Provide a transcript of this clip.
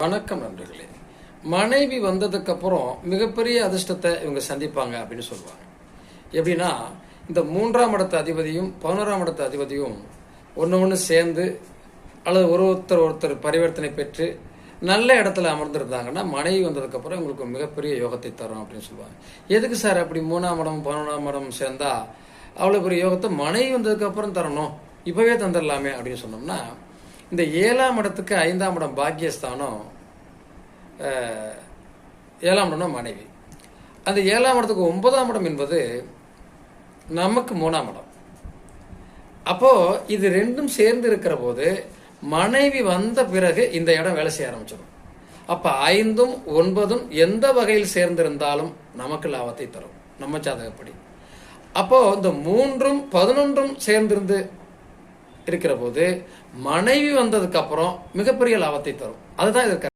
வணக்கம் நண்பர்களே. மனைவி வந்ததுக்கு அப்புறம் மிகப்பெரிய அதிர்ஷ்டத்தை இவங்க சந்திப்பாங்க அப்படின்னு சொல்லுவாங்க. எப்படின்னா, இந்த 3ஆம் இடத்து அதிபதியும் 11ஆம் இடத்து அதிபதியும் ஒன்று சேர்ந்து அல்லது ஒருத்தர் பரிவர்த்தனை பெற்று நல்ல இடத்துல அமர்ந்திருந்தாங்கன்னா மனைவி வந்ததுக்கு அப்புறம் உங்களுக்கு மிகப்பெரிய யோகத்தை தரும் அப்படின்னு சொல்லுவாங்க. எதுக்கு சார் அப்படி 3ஆம் இடம் 11ஆம் இடம் சேர்ந்தா அவ்வளோ பெரிய யோகத்தை மனைவி வந்ததுக்கு அப்புறம் தரணும், இப்பவே தந்துடலாமே அப்படின்னு சொன்னோம்னா, இந்த 7ஆம் இடத்துக்கு 5ஆம் இடம் பாக்கியஸ்தானம், 7ஆம் இடம்னா மனைவி. அந்த 7ஆம் இடத்துக்கு 9ஆம் இடம் என்பது நமக்கு 3ஆம் இடம். அப்போ இது ரெண்டும் சேர்ந்து இருக்கிற போது மனைவி வந்த பிறகு இந்த இடம் வேலை செய்ய ஆரம்பிச்சிடும். அப்ப 5ம் 9ம் எந்த வகையில் சேர்ந்திருந்தாலும் நமக்கு லாபத்தை தரும் நம்ம ஜாதகப்படி. அப்போ இந்த 3ம் 11ம் சேர்ந்திருந்து இருக்கிற போது மனைவி வந்ததுக்கு அப்புறம் மிகப்பெரிய லாபத்தை தரும். அதுதான் இதற்கு